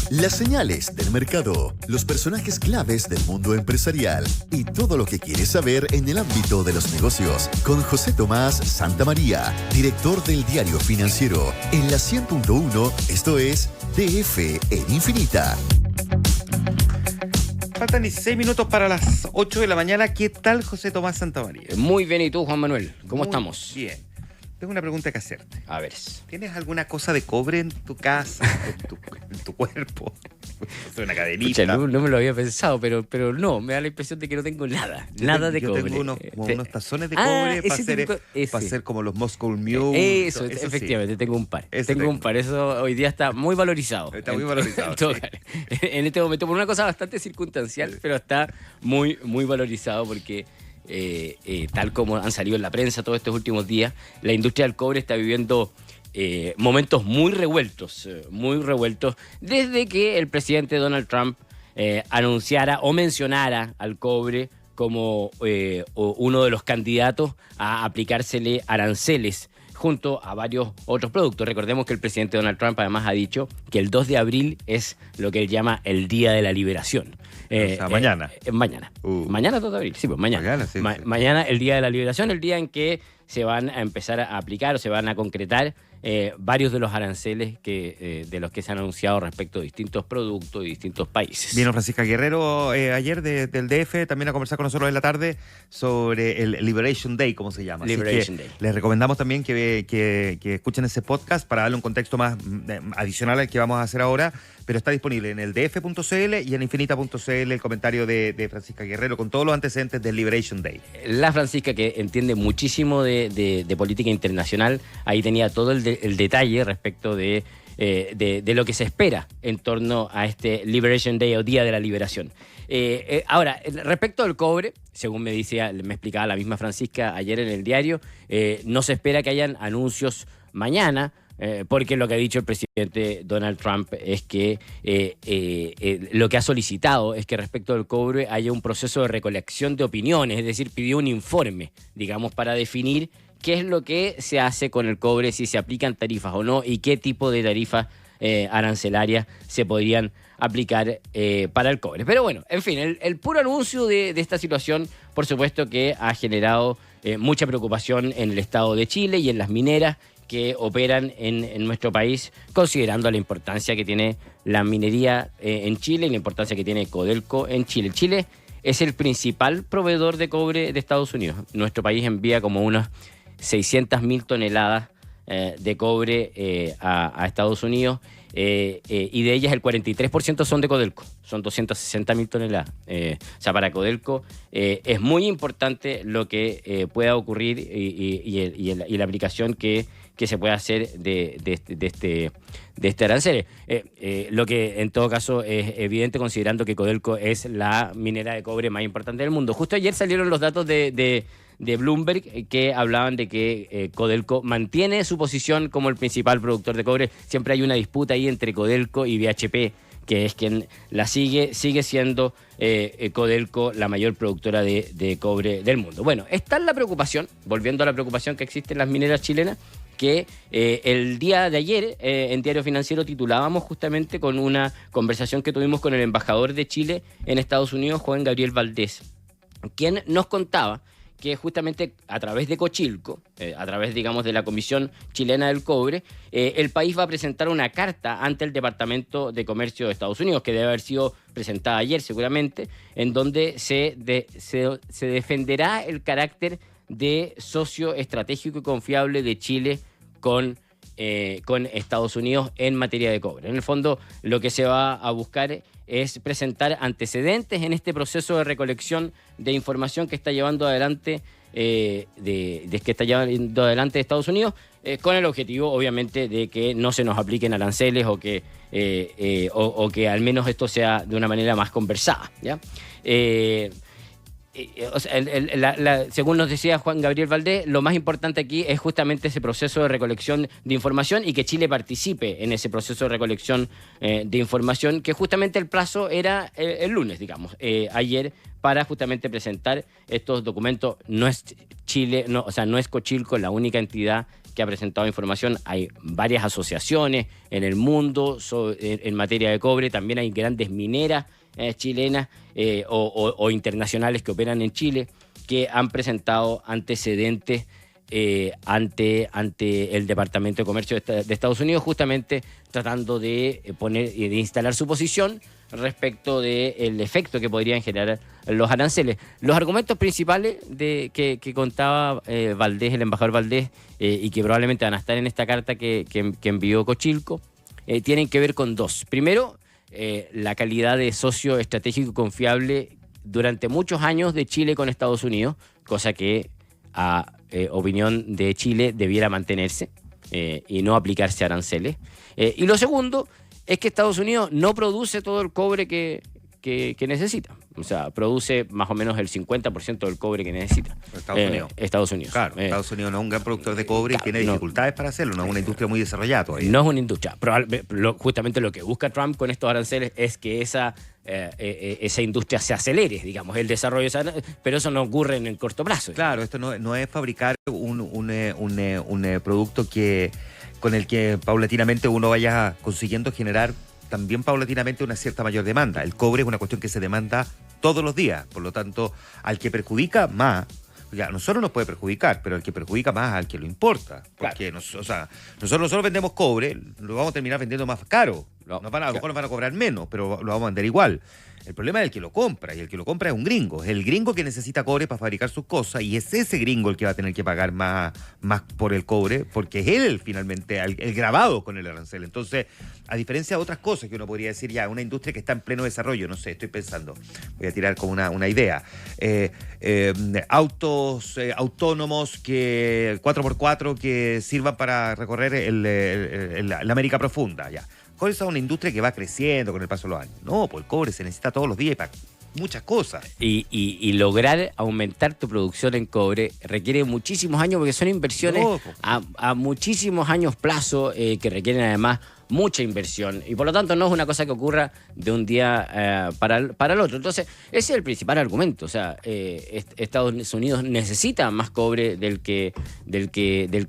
Las señales del mercado, los personajes claves del mundo empresarial y todo lo que quieres saber en el ámbito de los negocios. Con José Tomás Santamaría, director del Diario Financiero, en la 100.1, esto es DF en Infinita. Faltan 16 minutos para las 8 de la mañana. ¿Qué tal, José Tomás Santamaría? Muy bien, ¿y tú, Juan Manuel? ¿Cómo estamos? Bien. Tengo una pregunta que hacerte. A ver. ¿Tienes alguna cosa de cobre en tu casa, en tu cuerpo? Soy una cadenita. Pucha, no me lo había pensado, pero no, me da la impresión de que no tengo nada de yo cobre. Tengo unos tazones de cobre para hacer como los Moscow Mule. Eso efectivamente, sí. Tengo un par. Tengo. Eso hoy día está muy valorizado. Está muy valorizado. Sí. En este momento, por una cosa bastante circunstancial, sí. Pero está muy, muy valorizado porque... tal como han salido en la prensa todos estos últimos días, la industria del cobre está viviendo momentos muy revueltos desde que el presidente Donald Trump anunciara o mencionara al cobre como uno de los candidatos a aplicársele aranceles junto a varios otros productos. Recordemos que el presidente Donald Trump además ha dicho que el 2 de abril es lo que él llama el Día de la Liberación. O sea, mañana. Mañana. Mañana 2 de abril, sí, pues mañana. Sí. Mañana el Día de la Liberación, el día en que se van a empezar a aplicar o se van a concretar varios de los aranceles de los que se han anunciado respecto de distintos productos y distintos países. Vino Francisca Guerrero ayer del DF también a conversar con nosotros en la tarde sobre el Liberation Day, como se llama. Liberation Day. Les recomendamos también que escuchen ese podcast para darle un contexto más adicional al que vamos a hacer ahora, pero está disponible en el df.cl y en infinita.cl el comentario de Francisca Guerrero con todos los antecedentes del Liberation Day. La Francisca, que entiende muchísimo de política internacional, ahí tenía todo el detalle respecto de lo que se espera en torno a este Liberation Day o Día de la Liberación. Ahora, respecto al cobre, según me explicaba la misma Francisca ayer en el diario, no se espera que hayan anuncios mañana, porque lo que ha dicho el presidente Donald Trump es que lo que ha solicitado es que respecto al cobre haya un proceso de recolección de opiniones, es decir, pidió un informe, digamos, para definir qué es lo que se hace con el cobre, si se aplican tarifas o no y qué tipo de tarifas arancelarias se podrían aplicar para el cobre. Pero bueno, en fin, el puro anuncio de esta situación, por supuesto que ha generado mucha preocupación en el estado de Chile y en las mineras que operan en nuestro país, considerando la importancia que tiene la minería en Chile y la importancia que tiene Codelco en Chile. Chile es el principal proveedor de cobre de Estados Unidos. Nuestro país envía como unas 600.000 toneladas de cobre a Estados Unidos y de ellas el 43% son de Codelco, son 260.000 toneladas. O sea, para Codelco es muy importante lo que pueda ocurrir y la aplicación que se puede hacer de este arancel. Lo que en todo caso es evidente considerando que Codelco es la minera de cobre más importante del mundo. Justo ayer salieron los datos de Bloomberg que hablaban de que Codelco mantiene su posición como el principal productor de cobre. Siempre hay una disputa ahí entre Codelco y BHP, que es quien la sigue siendo Codelco la mayor productora de cobre del mundo. Bueno, está la preocupación, volviendo a la preocupación que existe en las mineras chilenas, que el día de ayer en Diario Financiero titulábamos justamente con una conversación que tuvimos con el embajador de Chile en Estados Unidos, Juan Gabriel Valdés, quien nos contaba que justamente a través de Cochilco, a través, digamos, de la Comisión Chilena del Cobre, el país va a presentar una carta ante el Departamento de Comercio de Estados Unidos, que debe haber sido presentada ayer seguramente, en donde se defenderá el carácter de socio estratégico y confiable de Chile con Estados Unidos en materia de cobre. En el fondo, lo que se va a buscar es presentar antecedentes en este proceso de recolección de información que está llevando adelante Estados Unidos, con el objetivo, obviamente, de que no se nos apliquen aranceles o que al menos esto sea de una manera más conversada, ¿ya? Según nos decía Juan Gabriel Valdés, lo más importante aquí es justamente ese proceso de recolección de información y que Chile participe en ese proceso de recolección de información, que justamente el plazo era el lunes, digamos, ayer, para justamente presentar estos documentos. No es Chile, no es Cochilco la única entidad que ha presentado información. Hay varias asociaciones en el mundo en materia de cobre. También hay grandes mineras chilenas o internacionales que operan en Chile, que han presentado antecedentes ante el Departamento de Comercio de Estados Unidos, justamente tratando de instalar su posición respecto del efecto que podrían generar los aranceles. Los argumentos principales que contaba Valdés, el embajador Valdés, y que probablemente van a estar en esta carta que envió Cochilco, tienen que ver con dos. Primero, la calidad de socio estratégico y confiable durante muchos años de Chile con Estados Unidos, cosa que a opinión de Chile debiera mantenerse y no aplicarse aranceles. Y lo segundo es que Estados Unidos no produce todo el cobre que necesita. O sea, produce más o menos el 50% del cobre que necesita. Estados Unidos. Claro, Estados Unidos no es un gran productor de cobre y tiene dificultades para hacerlo. No es una industria muy desarrollada todavía. No es una industria. Justamente lo que busca Trump con estos aranceles es que esa industria se acelere, digamos, el desarrollo, pero eso no ocurre en el corto plazo. Claro, esto no es fabricar un producto con el que paulatinamente uno vaya consiguiendo generar también paulatinamente una cierta mayor demanda. El cobre es una cuestión que se demanda todos los días, por lo tanto, al que perjudica más, ya, a nosotros nos puede perjudicar, pero al que perjudica más al que lo importa. Porque nosotros vendemos cobre, lo vamos a terminar vendiendo más caro. A lo mejor nos van a cobrar menos, pero lo vamos a vender igual. El problema es el que lo compra, y el que lo compra es un gringo. Es el gringo que necesita cobre para fabricar sus cosas, y es ese gringo el que va a tener que pagar más por el cobre, porque es él finalmente el grabado con el arancel. Entonces, a diferencia de otras cosas que uno podría decir ya, una industria que está en pleno desarrollo, no sé, estoy pensando, voy a tirar como una idea. Autos autónomos 4x4 que sirvan para recorrer la América profunda, ya. ¿Cuál es una industria que va creciendo con el paso de los años? No, pues el cobre se necesita todos los días para muchas cosas. Y lograr aumentar tu producción en cobre requiere muchísimos años, porque son inversiones a muchísimos años plazo, que requieren además mucha inversión, y por lo tanto no es una cosa que ocurra de un día para el otro. Entonces, ese es el principal argumento. O sea, Estados Unidos necesita más cobre del que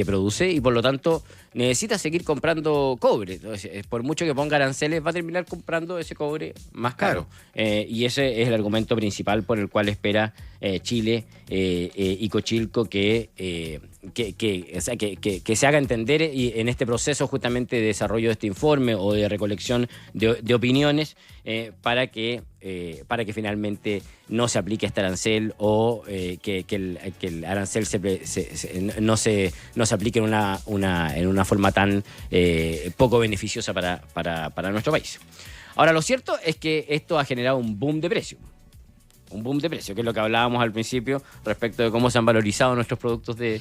produce, y por lo tanto necesita seguir comprando cobre. Entonces, por mucho que ponga aranceles, va a terminar comprando ese cobre más caro. Y ese es el argumento principal por el cual espera Chile y Cochilco que se haga entender, y en este proceso justamente de desarrollo de este informe o de recolección de opiniones, para que finalmente no se aplique este arancel, o que el arancel no se aplique en una forma tan poco beneficiosa para nuestro país. Ahora, lo cierto es que esto ha generado un boom de precio. Un boom de precio, que es lo que hablábamos al principio respecto de cómo se han valorizado nuestros productos de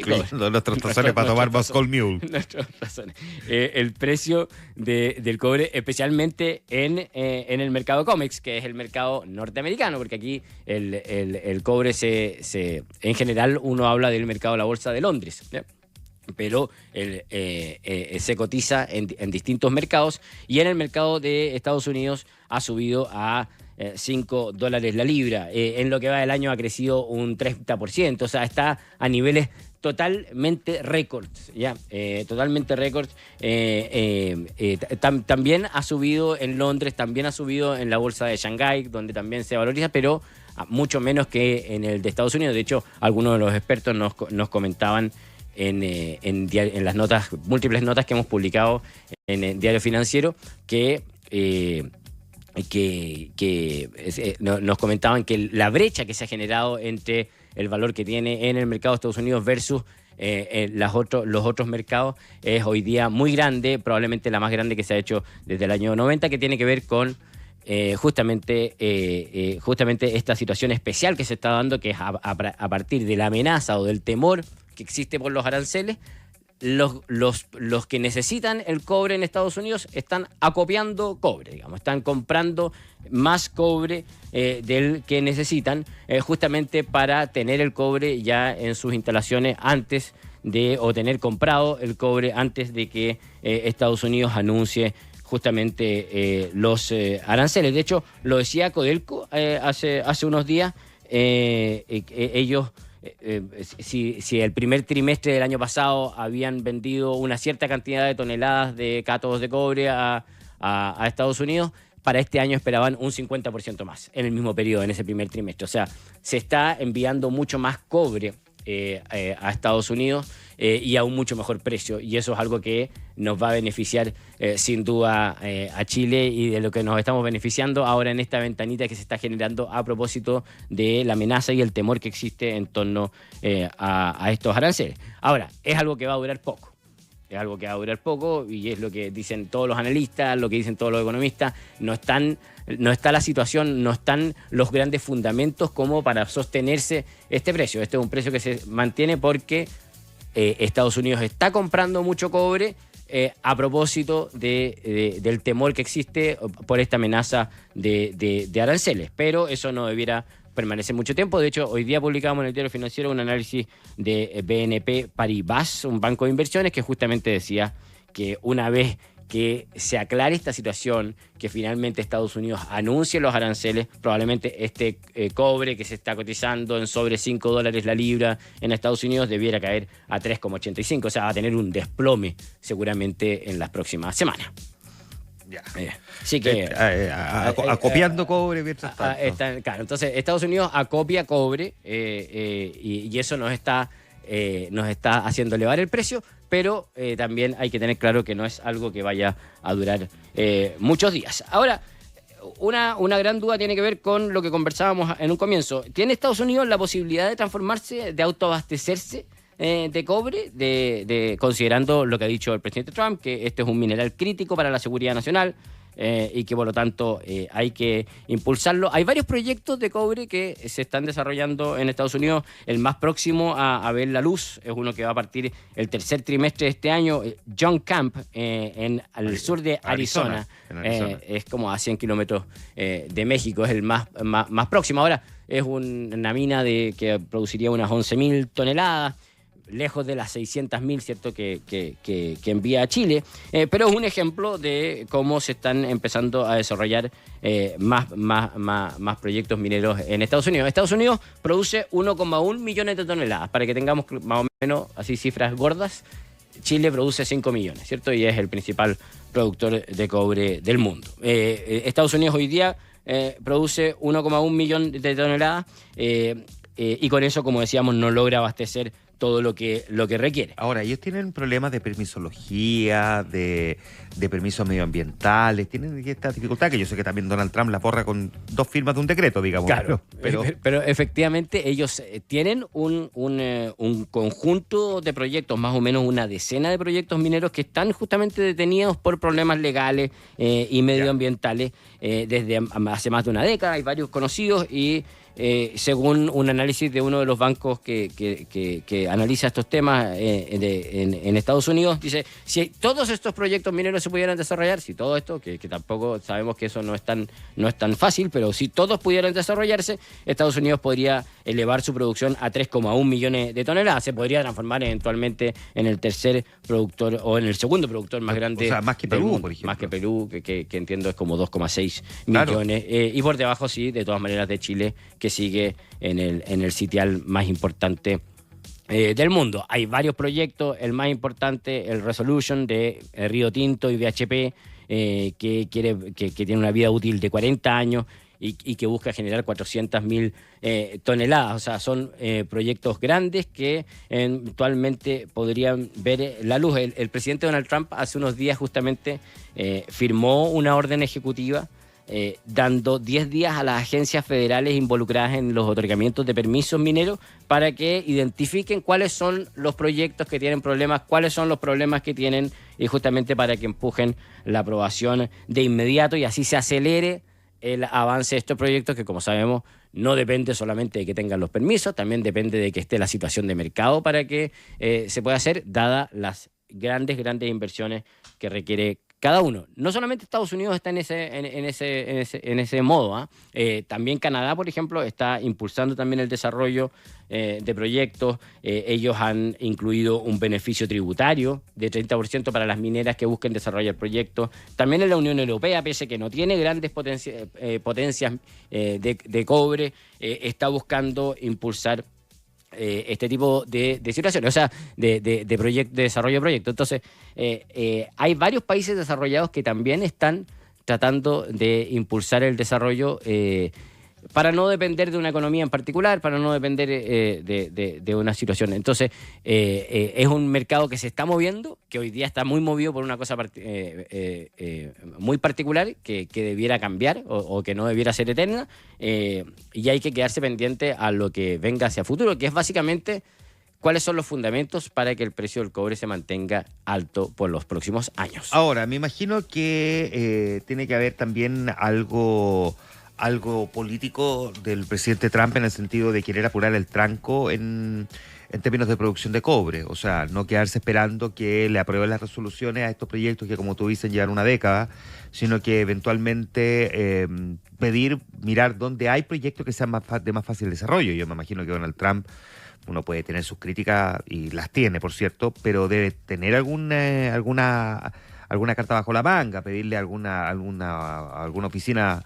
cobre. Nuestros tazones para tomar Moscow Mule. Nuestros tazones. El precio del cobre, especialmente en el mercado COMEX, que es el mercado norteamericano, porque aquí el cobre en general uno habla del mercado de la bolsa de Londres, ¿sí? Pero se cotiza en distintos mercados, y en el mercado de Estados Unidos ha subido a $5 la libra. En lo que va del año ha crecido un 30%, o sea, está a niveles totalmente récords, ¿ya? Totalmente récords. También ha subido en Londres, también ha subido en la bolsa de Shanghái, donde también se valoriza, pero mucho menos que en el de Estados Unidos. De hecho, algunos de los expertos nos comentaban en las múltiples notas que hemos publicado en el Diario Financiero, que nos comentaban que la brecha que se ha generado entre el valor que tiene en el mercado de Estados Unidos versus los otros mercados es hoy día muy grande, probablemente la más grande que se ha hecho desde el año 90, que tiene que ver con justamente esta situación especial que se está dando, que es a partir de la amenaza o del temor que existe por los aranceles. Los que necesitan el cobre en Estados Unidos están acopiando cobre, digamos, están comprando más cobre del que necesitan, justamente para tener el cobre ya en sus instalaciones o tener comprado el cobre antes de que Estados Unidos anuncie justamente los aranceles. De hecho, lo decía Codelco hace unos días, ellos si el primer trimestre del año pasado habían vendido una cierta cantidad de toneladas de cátodos de cobre a Estados Unidos, para este año esperaban un 50% más en el mismo periodo, en ese primer trimestre. O sea, se está enviando mucho más cobre a Estados Unidos y a un mucho mejor precio. Y eso es algo que nos va a beneficiar sin duda a Chile, y de lo que nos estamos beneficiando ahora en esta ventanita que se está generando a propósito de la amenaza y el temor que existe en torno a estos aranceles. Ahora, es algo que va a durar poco. Es algo que va a durar poco, y es lo que dicen todos los analistas, lo que dicen todos los economistas. No está la situación, no están los grandes fundamentos como para sostenerse este precio. Este es un precio que se mantiene porque Estados Unidos está comprando mucho cobre a propósito del temor que existe por esta amenaza de aranceles. Pero eso no debiera permanece mucho tiempo. De hecho, hoy día publicamos en el Diario Financiero un análisis de BNP Paribas, un banco de inversiones, que justamente decía que una vez que se aclare esta situación, que finalmente Estados Unidos anuncie los aranceles, probablemente este cobre que se está cotizando en sobre $5 la libra en Estados Unidos debiera caer a 3,85. O sea, va a tener un desplome seguramente en las próximas semanas. Ya. Así que acopiando cobre mientras tanto. Claro, entonces Estados Unidos acopia cobre y eso nos está haciendo elevar el precio, pero también hay que tener claro que no es algo que vaya a durar muchos días. Ahora, una gran duda tiene que ver con lo que conversábamos en un comienzo. ¿Tiene Estados Unidos la posibilidad de transformarse, de autoabastecerse de cobre, considerando lo que ha dicho el presidente Trump, que este es un mineral crítico para la seguridad nacional y que por lo tanto hay que impulsarlo? Hay varios proyectos de cobre que se están desarrollando en Estados Unidos. El más próximo a ver la luz es uno que va a partir el tercer trimestre de este año, John Camp, al sur de Arizona. Es como a 100 kilómetros de México, es el más próximo. Ahora es una mina que produciría unas 11.000 toneladas, lejos de las 600.000, ¿cierto?, que envía a Chile, pero es un ejemplo de cómo se están empezando a desarrollar más proyectos mineros en Estados Unidos. Estados Unidos produce 1,1 millones de toneladas, para que tengamos más o menos así cifras gordas. Chile produce 5 millones, ¿cierto?, y es el principal productor de cobre del mundo. Estados Unidos hoy día produce 1,1 millón de toneladas y con eso, como decíamos, no logra abastecer todo lo que requiere. Ahora, ellos tienen problemas de permisología, de permisos medioambientales, tienen esta dificultad que yo sé que también Donald Trump la porra con 2 firmas de un decreto, digamos. Claro, pero efectivamente ellos tienen un conjunto de proyectos, más o menos una decena de proyectos mineros que están justamente detenidos por problemas legales y medioambientales desde hace más de una década. Hay varios conocidos y según un análisis de uno de los bancos que analiza estos temas en Estados Unidos, dice, si todos estos proyectos mineros se pudieran desarrollar, si todo esto, que tampoco sabemos que eso no es tan fácil, pero si todos pudieran desarrollarse, Estados Unidos podría elevar su producción a 3,1 millones de toneladas. Se podría transformar eventualmente en el tercer productor o en el segundo productor más grande. O sea, más que Perú, por ejemplo. Más que Perú, que entiendo es como 2,6 millones. Y por debajo, sí, de todas maneras, de Chile, que sigue en el sitial más importante del mundo. Hay varios proyectos, el más importante, el Resolution de Río Tinto y BHP, que tiene una vida útil de 40 años y que busca generar 400.000 toneladas. O sea, son proyectos grandes que eventualmente podrían ver la luz. El presidente Donald Trump hace unos días justamente firmó una orden ejecutiva dando 10 días a las agencias federales involucradas en los otorgamientos de permisos mineros para que identifiquen cuáles son los proyectos que tienen problemas, cuáles son los problemas que tienen, y justamente para que empujen la aprobación de inmediato y así se acelere el avance de estos proyectos, que como sabemos no depende solamente de que tengan los permisos, también depende de que esté la situación de mercado para que se pueda hacer, dadas las grandes inversiones que requiere cada uno. No solamente Estados Unidos está en ese modo, también Canadá, por ejemplo, está impulsando también el desarrollo de proyectos. Ellos han incluido un beneficio tributario de 30% para las mineras que busquen desarrollar proyectos. También en la Unión Europea, pese a que no tiene grandes potencias de cobre, está buscando impulsar este tipo de situaciones, o sea, de desarrollo de proyectos. Entonces, hay varios países desarrollados que también están tratando de impulsar el desarrollo para no depender de una economía en particular, para no depender de una situación. Entonces, es un mercado que se está moviendo, que hoy día está muy movido por una cosa muy particular, que debiera cambiar o que no debiera ser eterna, y hay que quedarse pendiente a lo que venga hacia futuro, que es básicamente cuáles son los fundamentos para que el precio del cobre se mantenga alto por los próximos años. Ahora, me imagino que tiene que haber también algo político del presidente Trump en el sentido de querer apurar el tranco en términos de producción de cobre. O sea, no quedarse esperando que le aprueben las resoluciones a estos proyectos que, como tú dices, llevan una década, sino que eventualmente mirar dónde hay proyectos que sean de más fácil desarrollo. Yo me imagino que Donald Trump, uno puede tener sus críticas, y las tiene, por cierto, pero debe tener alguna carta bajo la manga, pedirle alguna oficina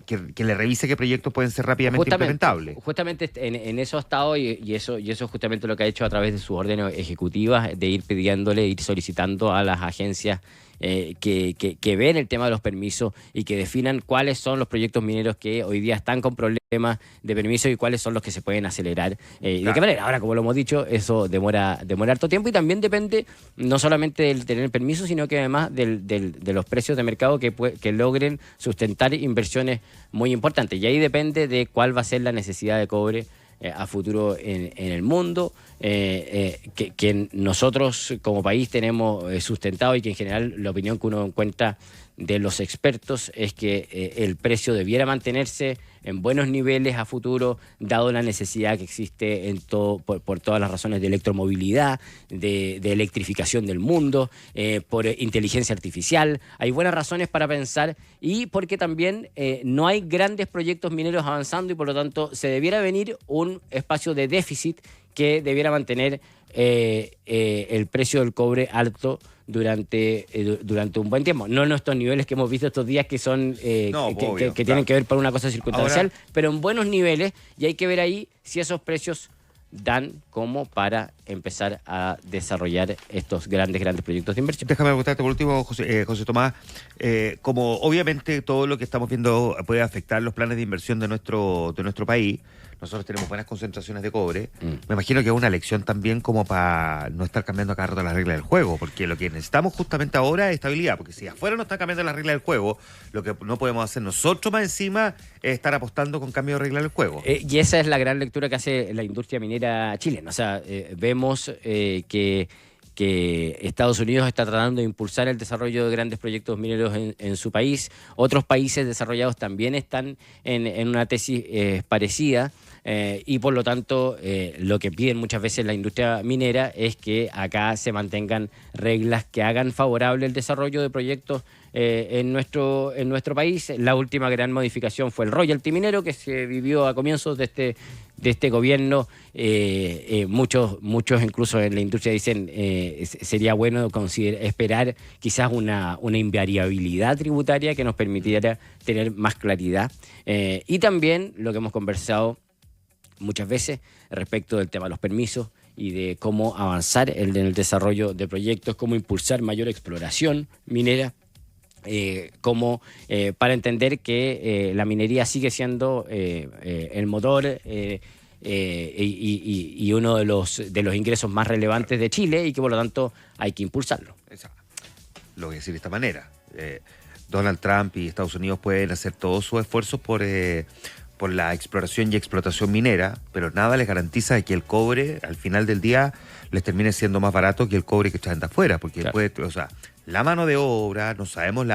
que le revise qué proyectos pueden ser rápidamente implementables. Justamente en eso ha estado y eso es justamente lo que ha hecho a través de sus órdenes ejecutivas, de ir pidiéndole, ir solicitando a las agencias que ven el tema de los permisos y que definan cuáles son los proyectos mineros que hoy día están con problemas de permiso y cuáles son los que se pueden acelerar. ¿De qué manera? Ahora, como lo hemos dicho, eso demora harto tiempo y también depende no solamente del tener permiso, sino que además de los precios de mercado que logren sustentar inversiones muy importantes. Y ahí depende de cuál va a ser la necesidad de cobre a futuro en el mundo, que nosotros como país tenemos sustentado, y que en general la opinión que uno encuentra de los expertos es que el precio debiera mantenerse en buenos niveles a futuro, dado la necesidad que existe por todas las razones de electromovilidad, de electrificación del mundo, por inteligencia artificial. Hay buenas razones para pensar, y porque también no hay grandes proyectos mineros avanzando, y por lo tanto se debiera venir un espacio de déficit que debiera mantener el precio del cobre alto durante un buen tiempo. No en estos niveles que hemos visto estos días, que son que tienen que ver por una cosa circunstancial, pero en buenos niveles, y hay que ver ahí si esos precios dan como para empezar a desarrollar estos grandes proyectos de inversión. Déjame preguntarte por último, José Tomás, como obviamente todo lo que estamos viendo puede afectar los planes de inversión de nuestro país. Nosotros tenemos buenas concentraciones de cobre. Me imagino que es una lección también como para no estar cambiando a cada rato las reglas del juego, porque lo que necesitamos justamente ahora es estabilidad, porque si afuera no está cambiando las reglas del juego, lo que no podemos hacer nosotros más encima es estar apostando con cambio de reglas del juego. Y esa es la gran lectura que hace la industria minera chilena. O sea, vemos que Estados Unidos está tratando de impulsar el desarrollo de grandes proyectos mineros en su país. Otros países desarrollados también están en una tesis parecida. Y por lo tanto, lo que piden muchas veces la industria minera es que acá se mantengan reglas que hagan favorable el desarrollo de proyectos en nuestro país. La última gran modificación fue el royalty minero, que se vivió a comienzos de este gobierno. Muchos incluso en la industria dicen sería bueno esperar quizás una invariabilidad tributaria que nos permitiera tener más claridad. Y también lo que hemos conversado muchas veces respecto del tema de los permisos y de cómo avanzar en el desarrollo de proyectos, cómo impulsar mayor exploración minera, para entender que la minería sigue siendo el motor y uno de los ingresos más relevantes de Chile, y que por lo tanto hay que impulsarlo. Lo voy a decir de esta manera. Donald Trump y Estados Unidos pueden hacer todos sus esfuerzos por la exploración y explotación minera, pero nada les garantiza que el cobre, al final del día, les termine siendo más barato que el cobre que traen de afuera, porque claro, la mano de obra, no sabemos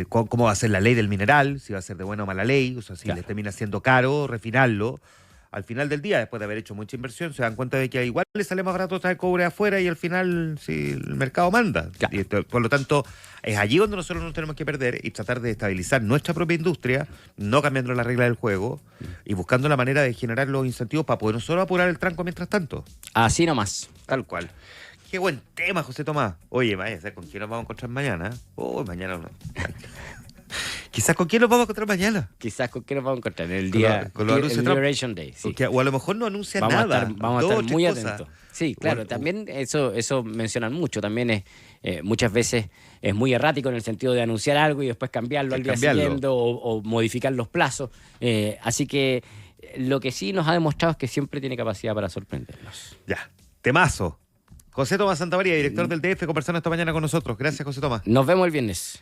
cómo va a ser la ley del mineral, si va a ser de buena o mala ley, si claro, les termina siendo caro refinarlo. Al final del día, después de haber hecho mucha inversión, se dan cuenta de que igual les sale más barato traer cobre afuera, y al final el mercado manda. Claro. Y por lo tanto, es allí donde nosotros nos tenemos que perder y tratar de estabilizar nuestra propia industria, no cambiando las reglas del juego y buscando la manera de generar los incentivos para poder nosotros apurar el tranco mientras tanto. Así nomás. Tal cual. Qué buen tema, José Tomás. Oye, vaya a ser con quién nos vamos a encontrar mañana. Mañana no. Quizás con quién nos vamos a encontrar mañana. Quizás con qué nos vamos a encontrar en el Con día, con los anuncios el de Trump. Liberation Day. Sí. O a lo mejor no anuncia Vamos nada. vamos a dos estar o muy tres cosas. atentos. Sí, claro, Bueno, también eso mencionan mucho. También es muchas veces es muy errático en el sentido de anunciar algo y después cambiarlo al día siguiente o modificar los plazos. Así que lo que sí nos ha demostrado es que siempre tiene capacidad para sorprendernos. Ya, temazo. José Tomás Santamaría, director del DF, conversando esta mañana con nosotros. Gracias, José Tomás. Nos vemos el viernes.